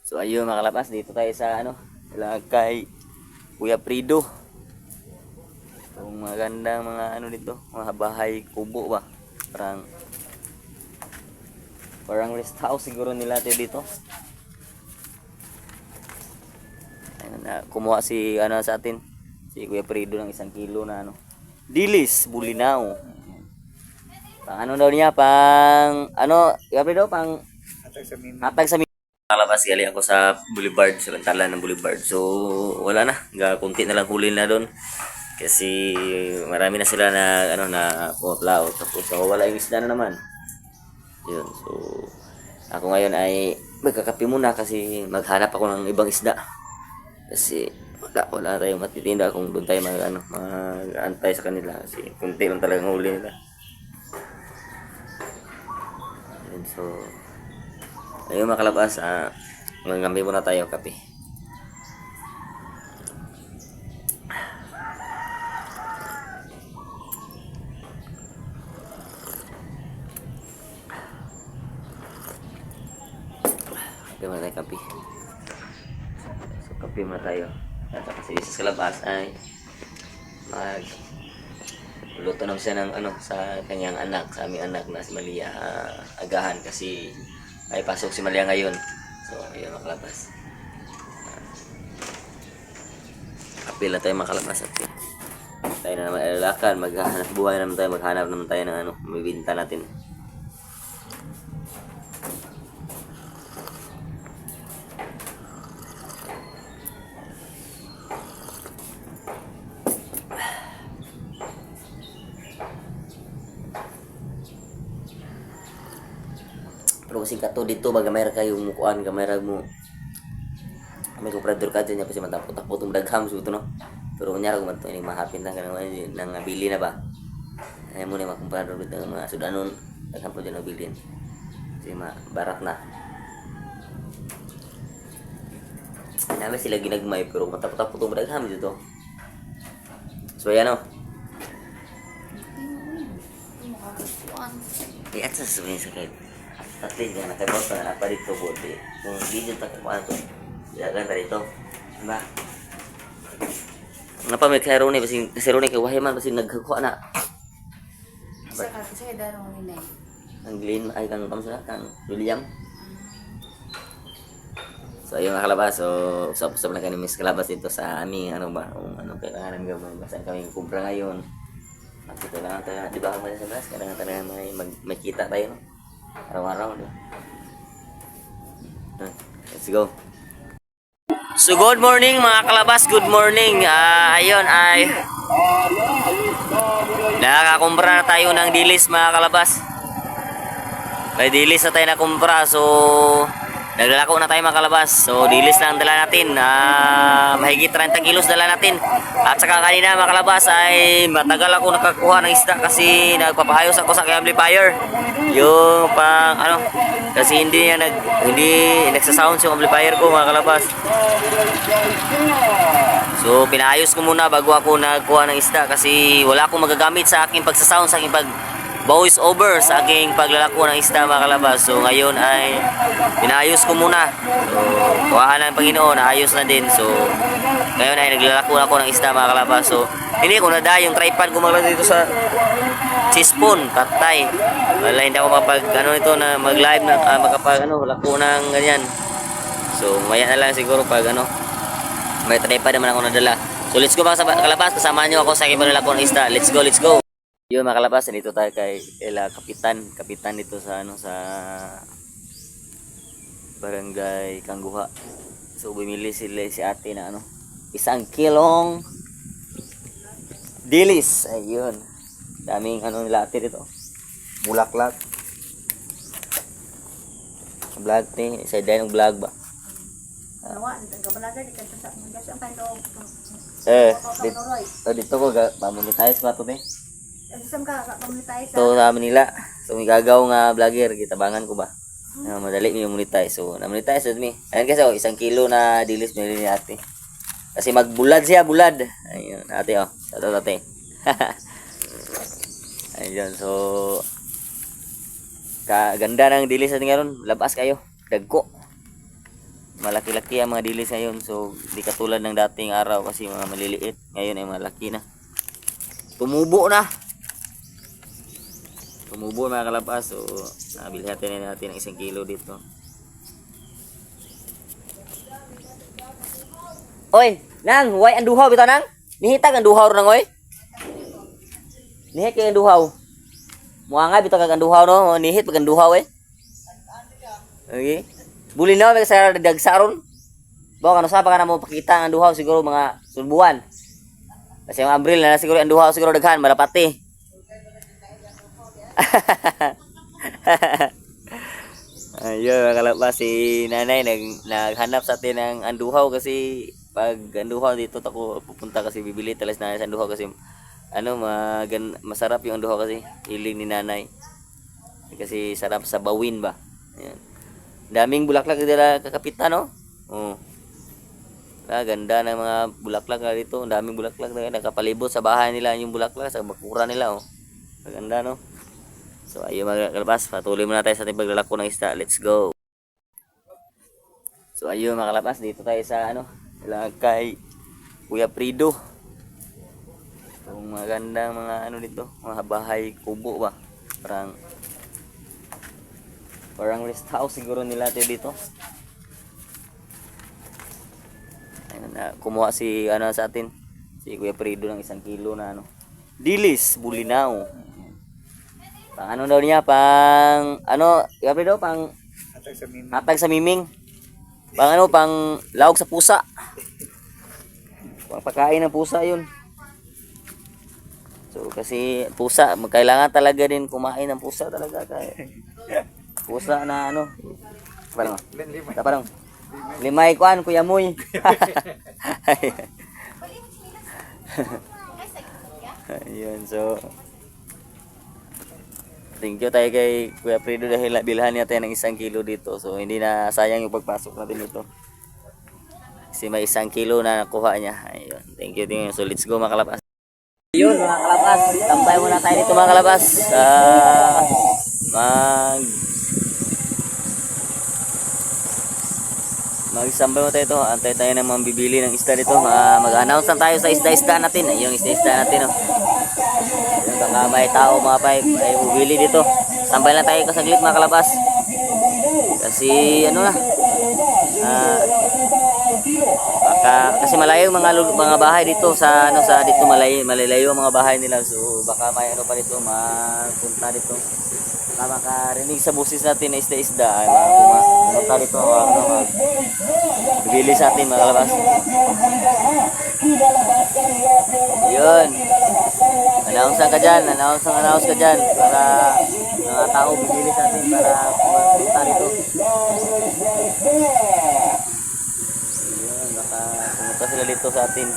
So ayun mga kalapas, dito tayo sa kay Kuya Prido. Yung magandang mga dito, mga bahay kubo ba. Parang rest house siguro nila dito. Ayun, kumuha si sa atin, si Kuya Prido ng 1 kilo na dilis, bulinaw. Pang daw niya, pang Kuya Prido, pang hatag sa Nakalabas gali ako sa Boulevard, sa bantalan ng Boulevard. So, wala na. Kunti na lang huli na doon. Kasi marami na sila na na pumaplao. Tapos wala yung isda na naman. Yun. So, ako ngayon ay magkakape muna kasi maghanap ako ng ibang isda. Kasi wala tayong matitinda kung doon tayo mag-antay sa kanila. Kasi kunti lang talagang huli nila. Yun. So, ayun mga kalabas, magkambi muna tayo kape. Kape muna tayo kape. So kape muna tayo. At kasi sa kalabas ay luto na siya ng sa kanyang anak, sa aming anak na si Malia, agahan kasi ay pasok si Malia ngayon. So ayun mga kalabas, kape lang tayo mga kalabas at tayo na naman alalakan, maghanap buhay naman tayo, maghanap naman tayo ng mabibinta natin. Pero kasi kato dito baga mayroon kayong mukuan, kamera mo may comprador ka dyan, kasi matapot-tapot yung dagham suto no. Pero kunyara kung ito yung mahapin lang ka nang bili na ba, ayaw mo na yung mga comprador dito ng mga sudanon, dagham po dyan nabilin kasi barat na. Namin sila ginagmay pero matapot-tapot yung dagham dito. So ayan o, at sa sabihin sa kahit tatli nga nakabot pa na pa dito buti kung hindi dyan takakuan to ilagan ta dito, diba? Nga pa may karo ni kasi ron kay wahay man kasi nagkakuha na sa darong ni ang Glenn ay kang kamsa kang William. So ayun mga kalabas, so usap-usap na kami Miss Kalabas dito sa aming kailangan namin gawin, basta kami kumpra ngayon. At ito lang tayo, di ba kami sa bas, kailangan tayo may kita tayo, no? Araw-araw, di ba? Let's go. So good morning mga kalabas, good morning. Ayun ay nakakumpra na tayo ng dilis mga kalabas. May dilis na tayo na kumpra, so naglalako na tayo mga kalabas. So dilis na ang dala natin, mahigit 30 kilos dala natin. At saka kanina mga kalabas ay matagal ako nakakuha ng isda kasi nagpapahayos ako sa amplifier. Yung pang kasi hindi nagsasound yung amplifier ko mga kalabas. So pinayos ko muna bago ako nagkuha ng isda kasi wala akong magagamit sa aking pagsasound, sa aking voice over, sa aking paglalako ng isda mga kalabas. So ngayon ay pinayos ko muna. So kuhaan ng Panginoon, ayos na din. So ngayon ay naglalako ako ng isda mga kalabas. So hindi ko nada yung tripod ko mga dito sa spoon, patay. Wala, hindi ako mapag ito na mag live na makapag lako ng ganyan. So maya na lang siguro pag may tripod naman ako nadala. So let's go mga kalabas, kasama nyo ako sa aking paglalako ng isda. Let's go, let's go. Yun mga kalabas, dito tayo kay kapitan dito sa sa Barangay Kangguha. So bumili sila si ate na 1 kilong dilis. Ayun, daming nila ate dito, bulaklak vlog ni sa dayong vlog ba. Dito ko pamonetize pa to be. So sa Manila, so may gagaw nga vlogger, gitabangan ko ba. Madali mi monetize. So na-monetize mi. Ayun kasi 1 kilo na dilis nili ni ate. Kasi magbulad siya, bulad. Ayun, ate Ito ate. Ayun, so ganda ng dilis natin ngayon, labas kayo, dagko. malaki-laki ang mga dilis ngayon. So di katulad ng dating araw kasi mga maliliit. Ngayon ay malaki na. Tumubo na. Tumubo mga kalabas. So nabili natin ng 1 kilo dito. Oy, nang, huwag ang duhaw bitaw nang. Nihitag ang duhaw nang oy. Nihit kay ang duhaw. Muanga bitaw kag ang duhaw no, nihit pag ang duhaw eh. Okay. Buli na may sa dagsaron. Bawa kano sa pa kana mo pakita ang duhaw siguro mga sulbuan. Kasi ang Abril na siguro ang duhaw siguro daghan malapati. Ayun, kalabas si nanay naghanap sa atin ng anduhaw kasi pag anduhaw dito ako pupunta kasi bibili talas na sa anduhaw kasi masarap yung anduhaw kasi hiling ni nanay. Kasi sarap sa bawin ba. Ayan. Daming bulaklak dito kakapitan no? Oh. Ganda ng mga bulaklak na dito. Ang daming bulaklak na nakapalibot sa bahay nila yung bulaklak sa bakura nila oh. Maganda no? So ayun mga kalabas, patuloy muna tayo sa ating paglalako ng isda. Let's go. So ayun mga kalabas, dito tayo sa kay Kuya Prido. Yung magandang mga dito, mga bahay kubo ba. Parang rest house siguro nila dito. Ayun na kumuha si sa atin, si Kuya Prido ng 1 kilo na dilis, bulinaw. Pang daw niya, pang gabi daw, pang hatag sa miming. Pang lawag sa pusa. Pang pagkain ng pusa yun. So kasi pusa, kailangan talaga din kumain ng pusa talaga. Pusa na parang limay kuan, Kuya Moy. Ayun, so thank you tayo kay Kuya Prido dahil bilhan niya tayo ng 1 kilo dito. So hindi na sayang yung pagpasok natin dito. Kasi may 1 kilo na nakuha niya. Ayun. Thank you. So let's go mga kalabas. Ayun mga kalabas. Tambay muna tayo dito mga kalabas. Magsambay mo tayo ito. Antay tayo ng mga bibili ng isda dito. Mag-announce lang tayo sa isda-isda natin. Yung isda-isda natin. Baka may tao mga pay bubili dito. Tambay lang tayo kasaglit mga kalabas. Kasi kasi malayo mga bahay dito sa dito malalayo ang mga bahay nila. So baka may pa dito mapunta dito. Baka makarinig sa busis natin na isda-isda ay pumunta dito bibili sa atin mga kalabas. Yun. Announce ka dyan para mga tao bibili sa atin para pumunta dito. Ayun, baka pumunta sila dito sa atin.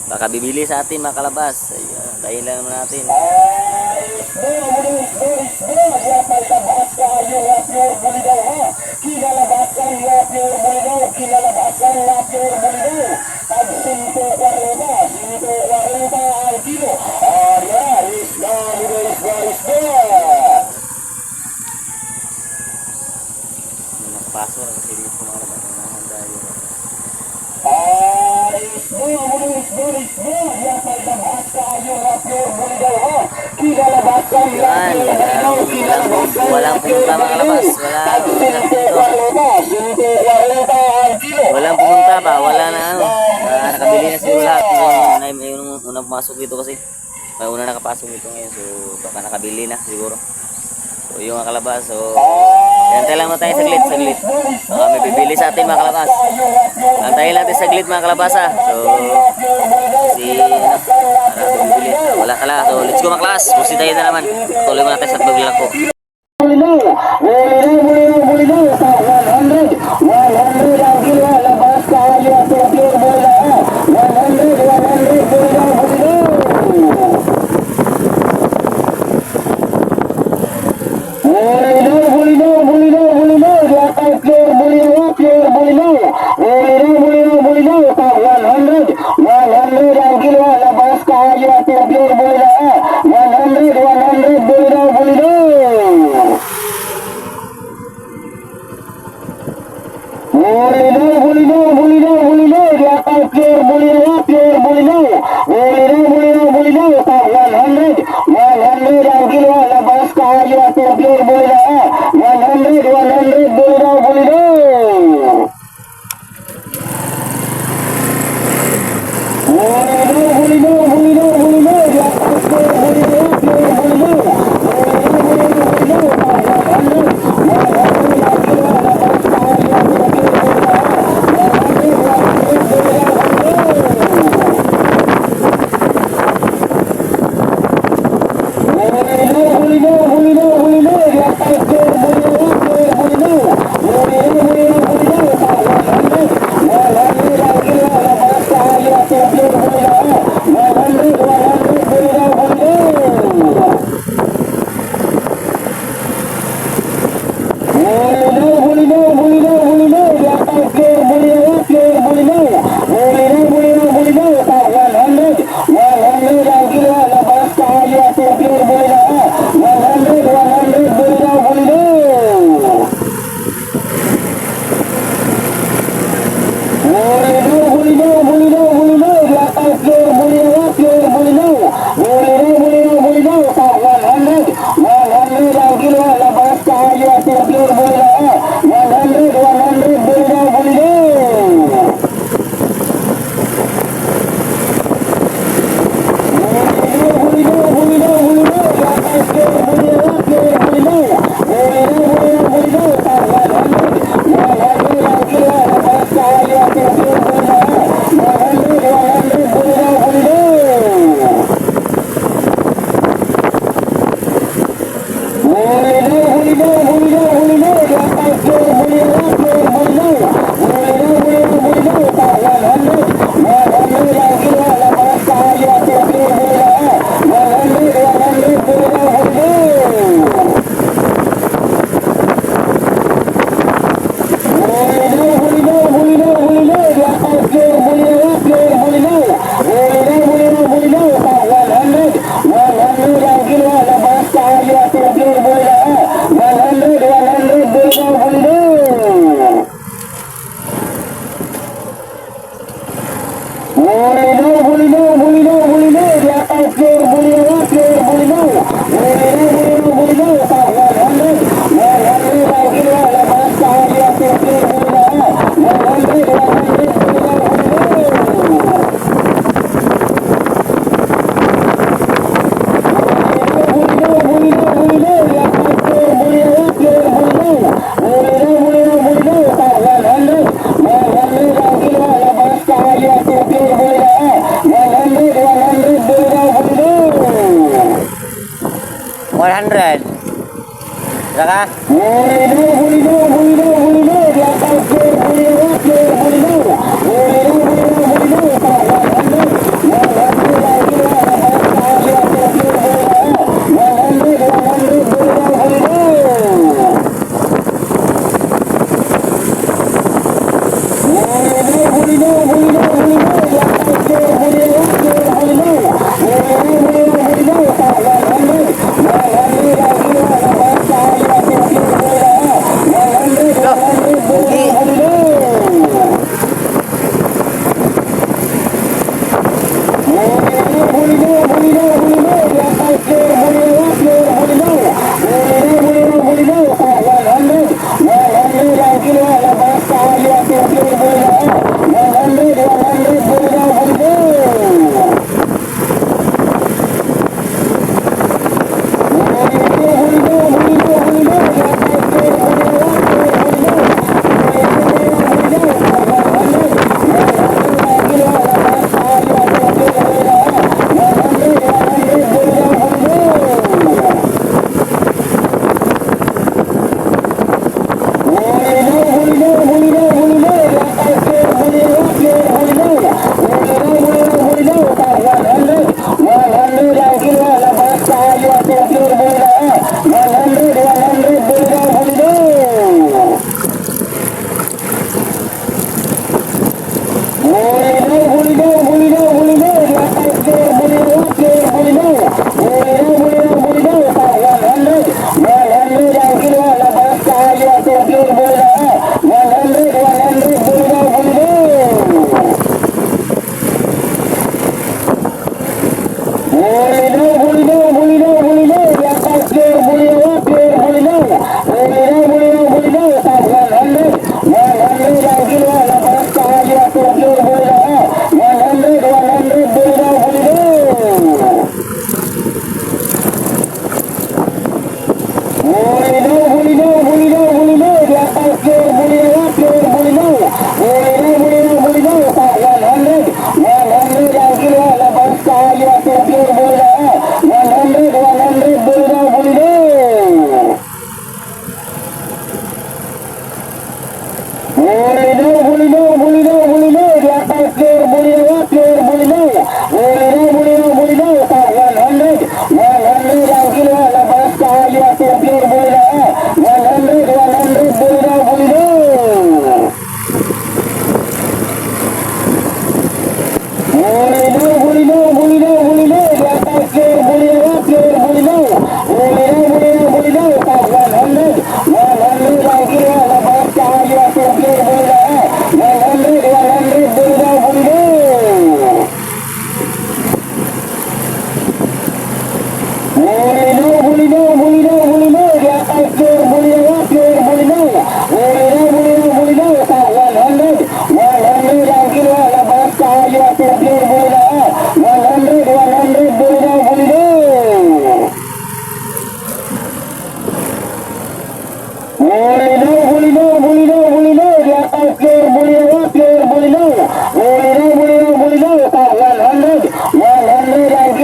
Baka bibili sa atin mga kalabas. Ayun, tayo lang naman natin. Nakapasok na kasi dito mga kalabas. Nahanda yun. Walang pumunta mga kalabas. Walang pumunta ba? Wala na nakabili na siguro lahat. Yung unang pumasok dito kasi may una nakapasok dito ngayon. So baka nakabili na siguro. So yung mga kalabas. So antayin lang tayo saglit. Baka may bibili sa atin mga kalabas. Antayin natin saglit mga kalabas ha. So bibili. Wala talaga. So let's go mga kalabas. Pusi tayo na naman. Tuloy mo natin sa paglalako. Labas kayo at pure bulinaw. 100 bulinaw. Bulinaw, di atas pure Bulinaw, Bulinaw, sa 100 ang kiluan, labas kahayo atong pure Bulinaw, 100, Bulinaw. Bulinaw, di atas pure Bulinaw, Bulinaw, sa 100 ang kiluan, labas kahayo atong pure Bulinaw. Bulinaw, di atas clear, Bulinaw, Bulinaw, sa 100 ang kilo, labas kayo at clear, Bulinaw, 100, Bulinaw. Bulinaw, di atas clear, Bulinaw, sa 100 ang kilo, labas kayo at clear, Bulinaw, 100, Bulinaw. Bulinaw, di atas clear, Bulinaw, sa 100 ang kilo, labas kayo at clear, Bulinaw, 100, Bulinaw. Bulinaw, di atas clear, Bulinaw, sa 100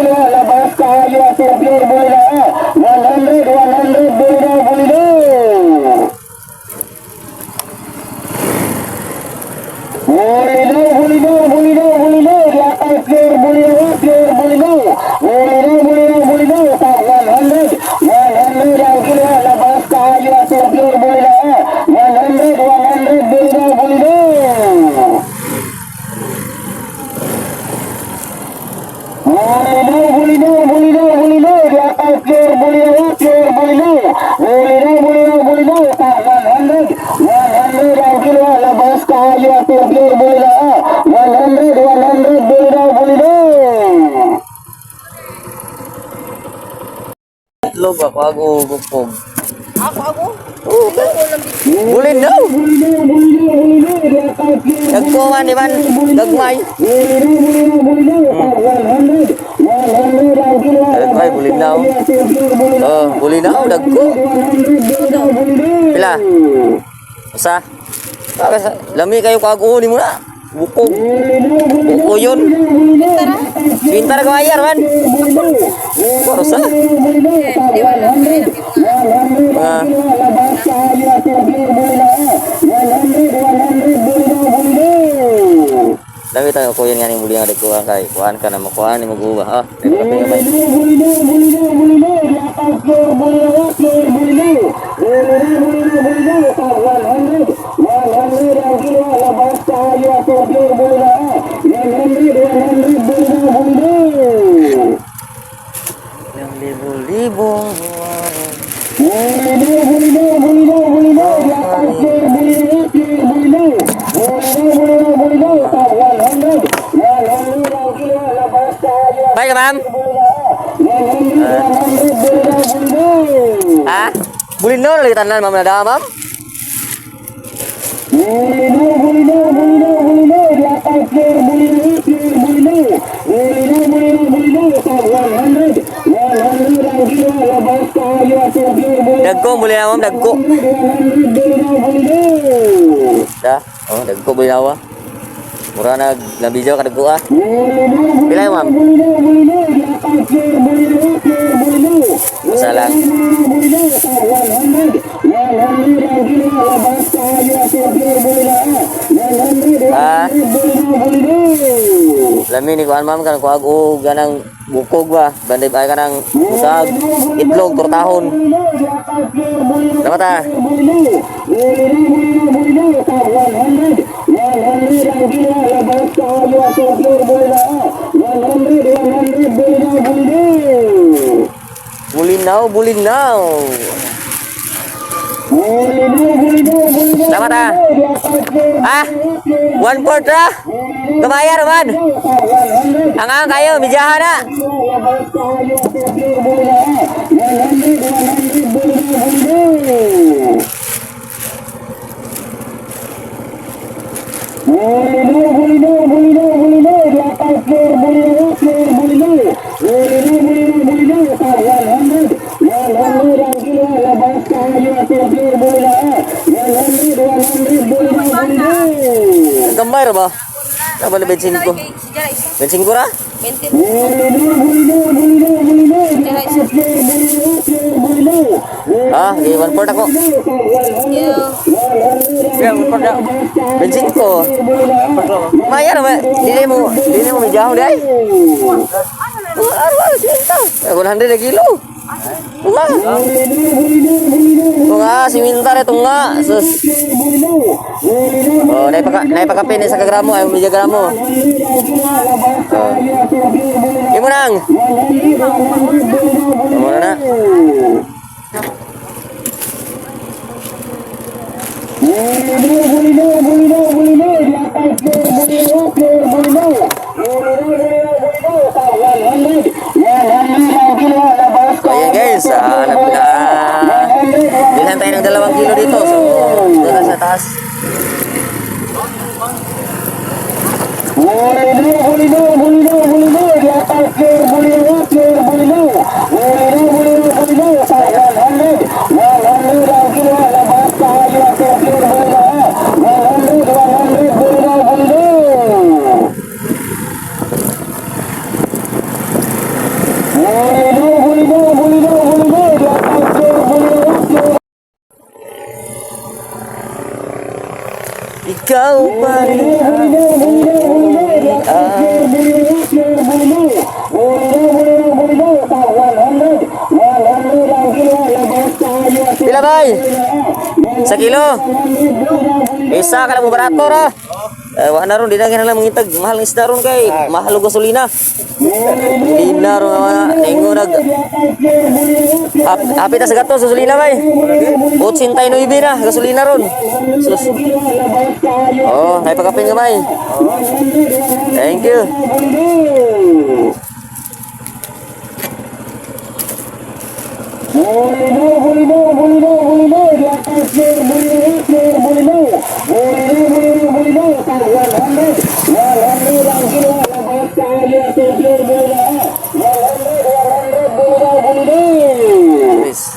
ang kilo, labas kayo at clear, Bulinaw, 100, Bulinaw. Bulinaw, di atas clear, Bulinaw, sa 100 ang kilo, labas kayo at clear, Bulinaw, 100, Bulinaw. Bulinaw, di atas clear, Bulinaw, sa 100 ang kilo, labas kayo at clear, Bulinaw, 100, Bulinaw. Itlog ako, gupog. Ako? Oo, Bulinaw. Di atas clear, Nagkuhan, di man, gagmay. Bulinaw, sa 100 ang kilo, Ay, Bulinaw. Oh, Bulinaw, dagko. Pila? Usa? Lami kayo kaguhuni mo na. Bukog. Buko yun. Pintar ka mayar, man. Usa? Ah. Lami tayo ko yun nga ni muli nga dagko kay kuhan ka na makuhan ni mag-uba. Ah, may Bulinaw, di atas clear, Bulinaw, sa 100 ang kilo, labas kayo at clear, Bulinaw, 100, Bulinaw. Yang libo-libong buwan. Bulinaw, di atas clear, Bulinaw, sa 100 ang kilo, labas kayo at Bye ka, ma'am. 100, Bulinaw. Ha? Bulinaw lagi tanan ma'am na da, ma'am. Bulinaw, di atas clear, Bulinaw, sa 100 ang kilo, labas kayo at clear, Bulinaw, Dagko Bulinaw, ma'am, dagko. 100, Bulinaw. Da. Oh, dagko Bulinaw. Ah. Mura nabidyo ka dagko ah. Pila yun, ma'am? Bulinaw, di atas clear, Bulinaw. Masalang. Bulinaw, sa 100 ang kilo, labas kayo at clear, Bulinaw, 100, Ah. Bulinaw. Lami ni kuan ma'am kan kuag og ganang bukog ba. Banday ay kanang usag itlog turtahon. Dapat ah. Bulinaw, sa 100 ang kilo, labas kayo at clear, Bulinaw, 100, Bulinaw. Bulinaw. Dapat ah. Ah. 1/4 ah. Kamayar man. Ang kayo mijahan na. Bulinaw, di atas clear, Bulinaw, sa 100 ang kilo, labas kayo at clear, Bulinaw, 100, Bulinaw. Gamay ra ba? Tabal bensin ko. Bensin ko ra? 20. Ah, okay, 1/4 ako. Yo. Bensin ko. Maya naman. Dili mo medyaw di ay. Ano, siminta. 100 na kilo. Tunga. Tunga, siminta rin tunga. Sus. Oh, naipakapin sa kagramo. Ay, medya gramo. Oh. Imo nang. Imo na. Ayan guys, bilhan tayo ng 2 kilo dito. So, doon na sa taas. Ikaw pa rin Pila bay? 1 kilo? Isa ka lang mo barato ra. Wala na ron, di na lang mangitag. Mahal ng isda ron kay mahal ang gasolina. Di na ron ningo nag hapit na sa gato sa gasolina bay. 89 na gasolina ron. Sus. Oh, ay pagkapin ka bay. Thank you. Please.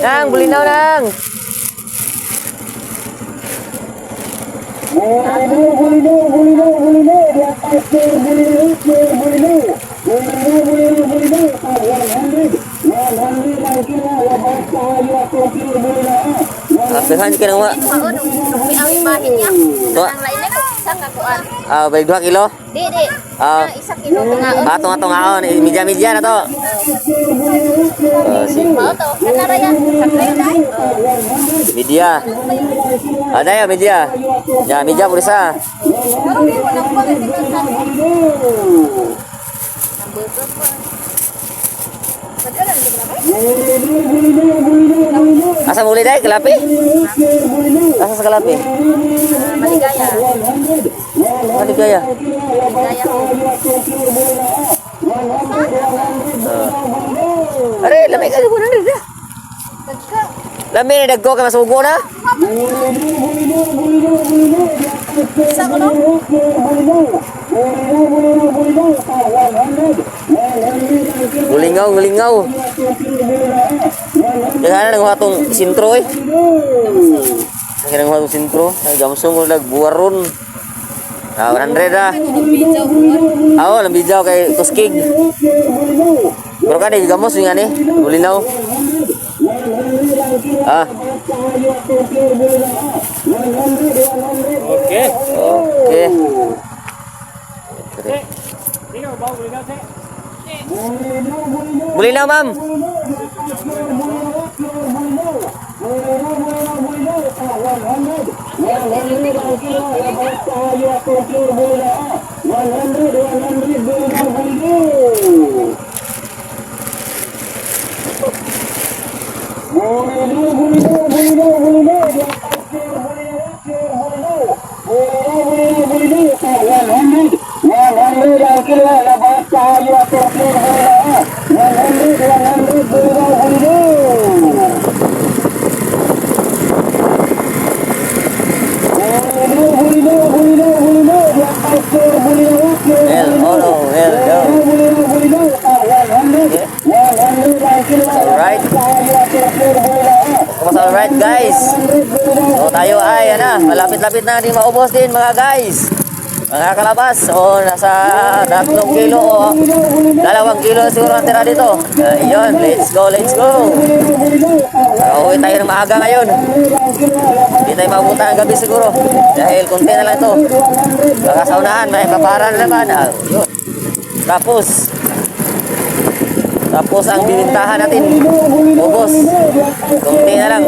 Nang, bulinaw nang. Apehan ka nang wa. May awit bahin niya. Wa. Ang lain ko sang kakuan. Balik 2 kilo. Di. Ah. 1 kilo tungaon. Atong media na to. Mao to. Kanara yan. Sakay dai. Media. Ada ya media. Ya media boleh sa. Pero di mo nang pagtikan sa. Nambusog ko. Padalan di ba? Asa mulai dai kelapi? Asa sa kelapi? Maligaya. Maligaya. Maligaya. Are Lamay ka, 100 na. Dagka. Lamay na dagko ka masugo na. Isa ko no? Gulingaw, gulingaw. Kaya na atong sintro eh. Kaya na atong sintro. Ay, gamsong ko nagbuwaron. 100 ah. Video ko. Oo, lambijaw kay Tuskig. Pero kan gamos yung ani, gulinaw. Ah. Okay. Okay. Gulinaw, ma'am. Alright guys. So tayo ay malapit-lapit na din maubos din mga guys. Mga kalabas. So nasa 3 kilo o 2 kilo siguro ang tira dito. Ayun, let's go, let's go. Uwi tayo ng maaga ngayon. Hindi tayo mabuta ng gabi siguro. Dahil konti na lang ito. Baka sa unahan, may paparan na naman. Ayun. Tapos ang binintahan natin, ubos. Kunti na lang.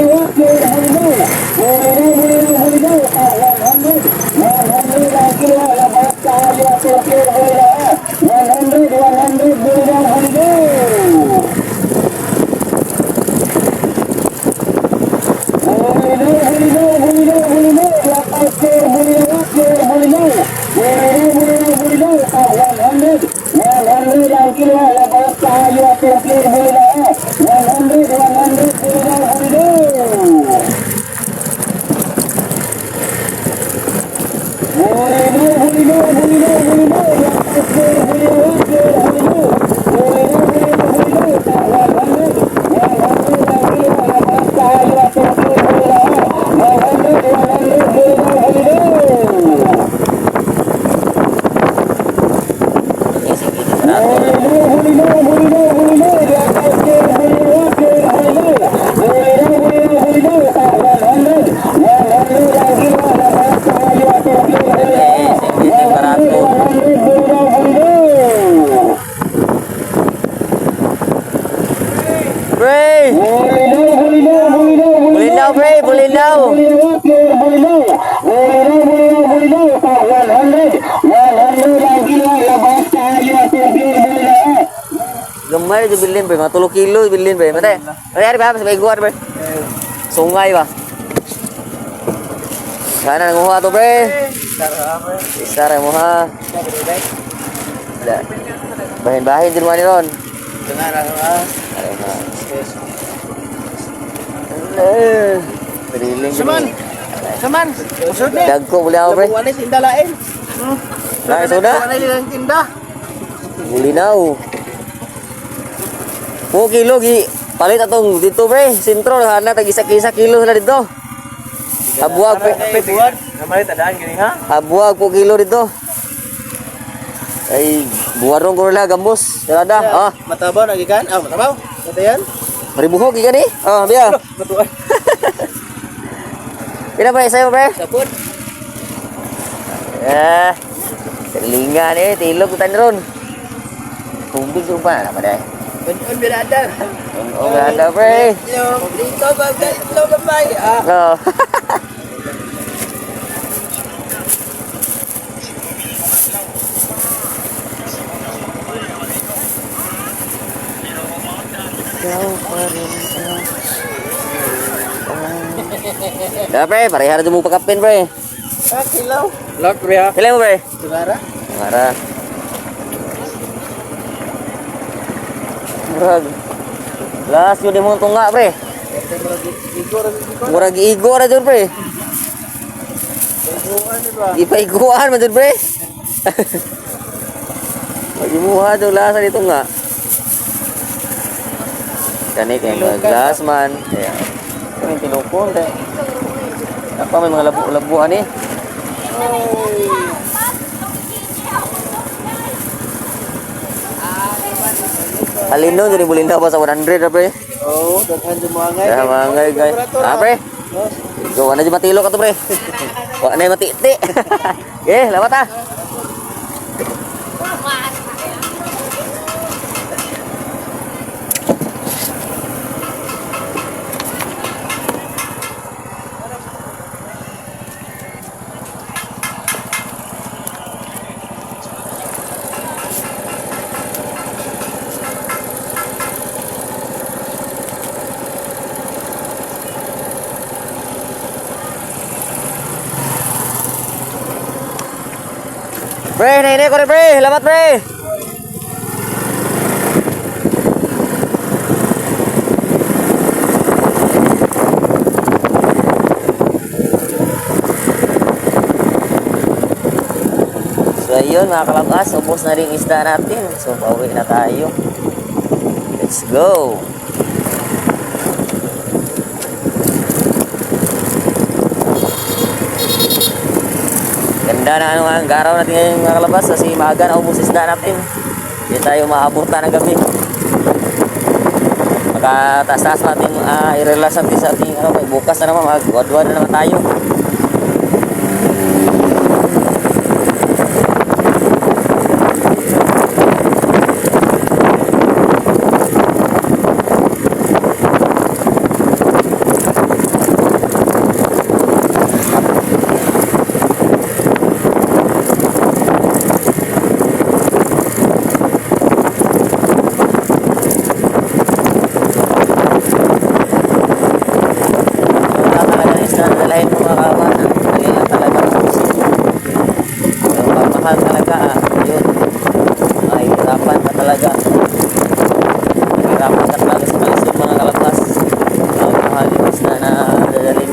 Pre! Bulinaw, pre! Bulinaw! Gamay di bilin pre, mga 3 kilo bilin pre. Mate. Ari ba sa baiguan pre? Sungay ba? Kana nanguha to pre. Sara mo ha. Bahin-bahin din mo ni ron. Pediling. Saman. Usod ni. Dagko boleh ako pre. Wala tinda lain. Nah, sudah. Wala nilang tinda. Bulinaw. 4 kilo gi palit atong dito pre. Sintro hana tag isa kilo sila dito. Abuag pre. Buwan. Namay tadaan gini ha. Abuag 4 kilo dito. Ay buwarong ko nila gambos. Dalada. Ah, Matabaw lagi kan? Ah, matabaw. Matayan. maribuhok gikan ni. Ah, biya. Matuan. Pila pre sayo pre? Sapot. Telinga ni tilog utan ron. Tubig ko pa na paday. Benon birada. Oh, ada pre. Yo, dito ba lo gamay. Ah. Oh. Ya pre, parehara mo pakapin pre. Ah, kilaw. Lock pre ha. Kailan mo pre? Tugara. Marah. Murag. Last yun mo tunga pre. Murag igo ra jud pre. Ipaiguan man jud pre. Magimuha jud lasa dito nga. Kani kay mga glass man. Kaya kami tinukon kay. Apa may mga labu-labuan ni? Alin doon, jadi bulinda pa sa 100 pre. Oo, daghan sa mga ngay. Ya mga guys. Ah pre. Go na di matilo ka to pre. Wa na matiti. Eh, lawat ah. Pre, ini ko pre, lamat pre. So ayun mga kalabas, ubos na rin isda natin. So pauwi na tayo. Let's go. Ganda na ang garaw natin ngayon mga kalabas kasi maaga na ubos isda natin. Hindi tayo maabutan ng gabi. Makataas-taas natin i-relax natin sa ating bukas na naman, magwadwad na naman tayo. Mahal talaga yun. Mahirapan ka talaga. Mahirapan ka talaga sa kalisod mga kalabas. Mahal yung isda na dadalhin.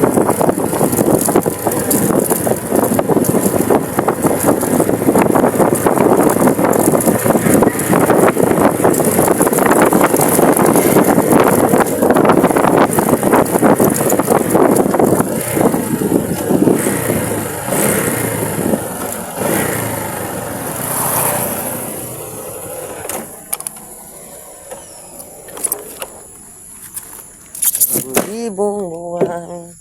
Libong buwan.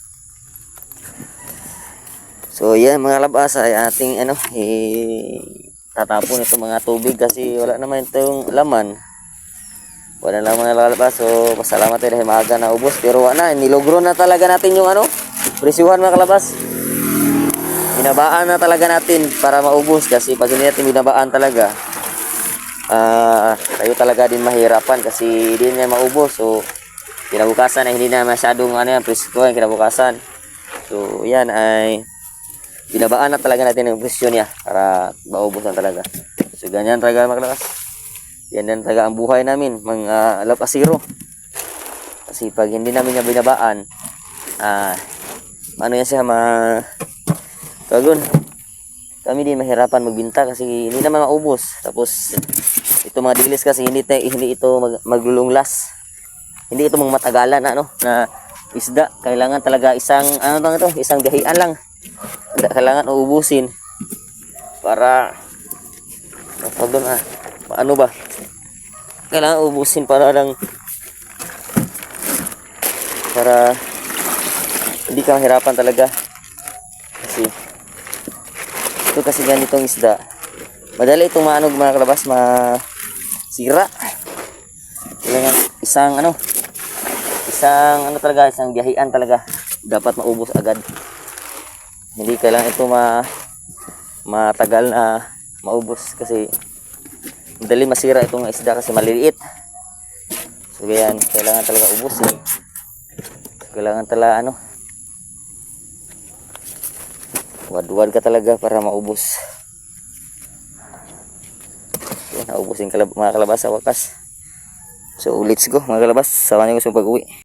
So yan mga labas ay ating tatapon ito mga tubig kasi wala naman itong laman. Wala naman mga labas. So pasalamat tayo dahil maaga na ubos. Pero wala na, nilogro na talaga natin yung presyuhan mga kalabas. Binabaan na talaga natin para maubos kasi pag hindi natin binabaan talaga tayo talaga din mahirapan kasi hindi na maubos. So kinabukasan ay hindi na masyadong presyo yung kinabukasan. So yan ay binabaan na talaga natin ang presyo niya para maubos na talaga. So ganyan talaga mga kalabas. Yan din talaga ang buhay namin mga lapasiro. Kasi pag hindi namin niya binabaan ano yan siya kagun. Kami din mahirapan magbinta kasi hindi naman maubos. Tapos ito mga dilis kasi hindi ito maglulunglas. Hindi ito mga matagalan na isda. Kailangan talaga isang isang biyahian lang. Kailangan uubusin para paano ba? Kailangan uubusin para hindi ka mahirapan talaga. Kasi ito kasi ganitong isda. Madali itong mga kalabas masira. Kailangan isang biyahian talaga dapat maubos agad. Hindi kailangan ito matagal na maubos kasi madali masira itong isda kasi maliliit. So yan, kailangan talaga ubusin. Kailangan talaga wad-wad ka talaga para maubos. Yan, naubusin mga kalabas sa wakas. So let's go mga kalabas. Samahan niyo ko sa pag-uwi.